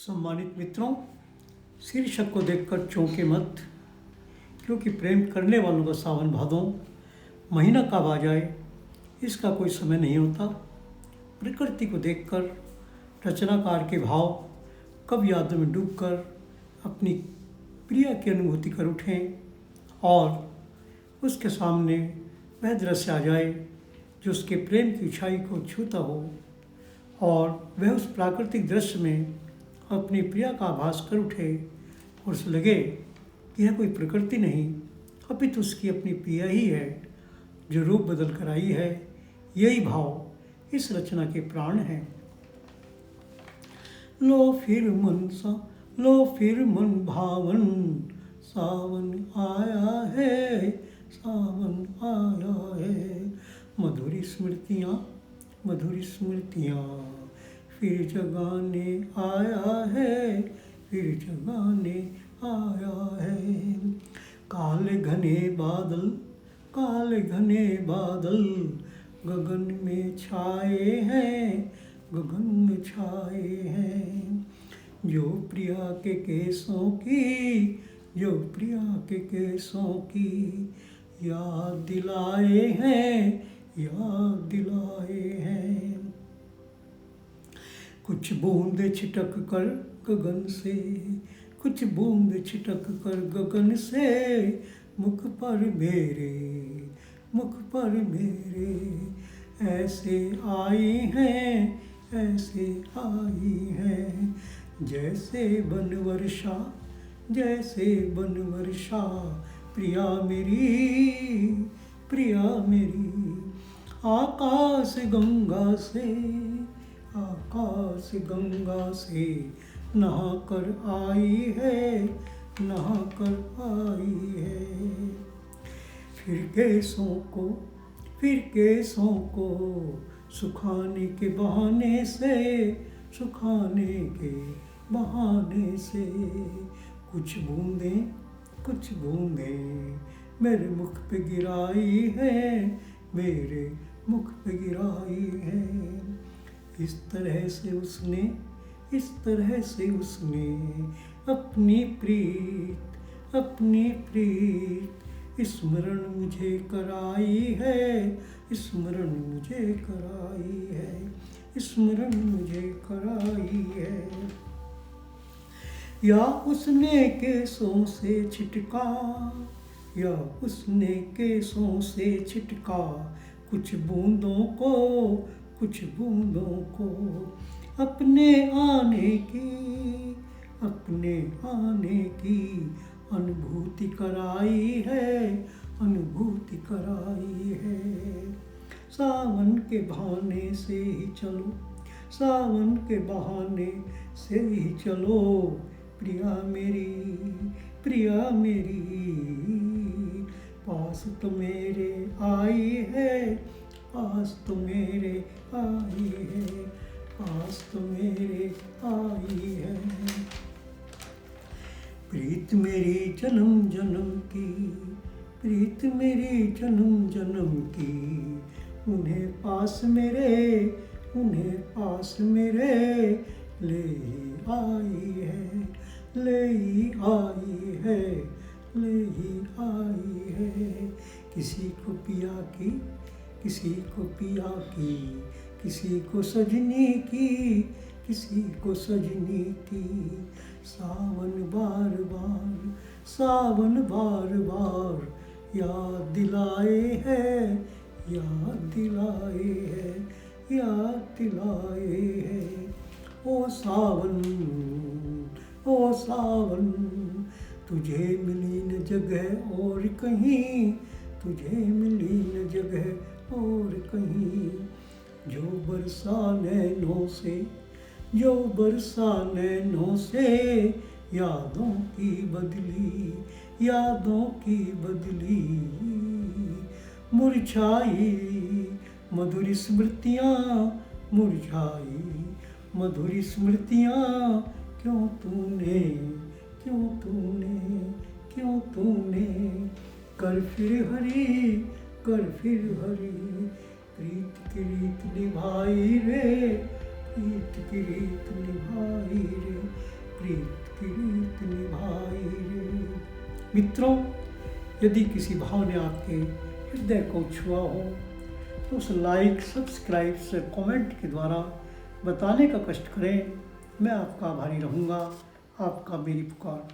सम्मानित मित्रों, शीर्षक को देखकर चौंके मत, क्योंकि प्रेम करने वालों का सावन भादों महीना कब आ जाए इसका कोई समय नहीं होता। प्रकृति को देखकर रचनाकार के भाव कब यादों में डूबकर अपनी प्रिया की अनुभूति कर उठें और उसके सामने वह दृश्य आ जाए जो उसके प्रेम की ऊंचाई को छूता हो और वह उस प्राकृतिक दृश्य में अपनी प्रिया का आभास कर उठे और उसे लगे कि यह कोई प्रकृति नहीं अपितु उसकी अपनी प्रिया ही है जो रूप बदल कर आई है। यही भाव इस रचना के प्राण हैं। लो फिर मन भावन, सावन आया है, सावन आया है। मधुर स्मृतियाँ फिर जगाने आया है, फिर जगाने आया है। काले घने बादल गगन में छाए हैं, गगन में छाए हैं। जो प्रिया के केसों की याद दिलाए हैं, याद दिलाए हैं। कुछ बूंद छिटक कर गगन से मुख पर मेरे ऐसे आई हैं जैसे बनवर्षा प्रिया मेरी आकाश गंगा से नहा कर आई है। फिर केसों को सुखाने के बहाने से कुछ बूंदें मेरे मुख पे गिराई है। इस तरह से उसने अपनी प्रीत स्मरण मुझे कराई है। या उसने केसों से छिटका कुछ बूंदों को अपने आने की अनुभूति कराई है। सावन के बहाने से ही चलो प्रिया मेरी पास तो मेरे आई है। प्रीत मेरी जन्म जन्म की उन्हें पास मेरे ले आई है। किसी को पिया की, किसी को सजनी की। सावन बार याद दिलाए है। ओ सावन तुझे मिली न जगह और कहीं, जो बरसा नैनों से यादों की बदली मुरझाई मधुर स्मृतियाँ क्यों तूने कर फिर हरी प्रीत की रीत निभाई रे। रीत की रीत निभाई रे। मित्रों, यदि किसी भाव ने आपके हृदय को छुआ हो तो उस लाइक, सब्सक्राइब से कमेंट के द्वारा बताने का कष्ट करें। मैं आपका आभारी रहूँगा। आपका मेरी पुकार।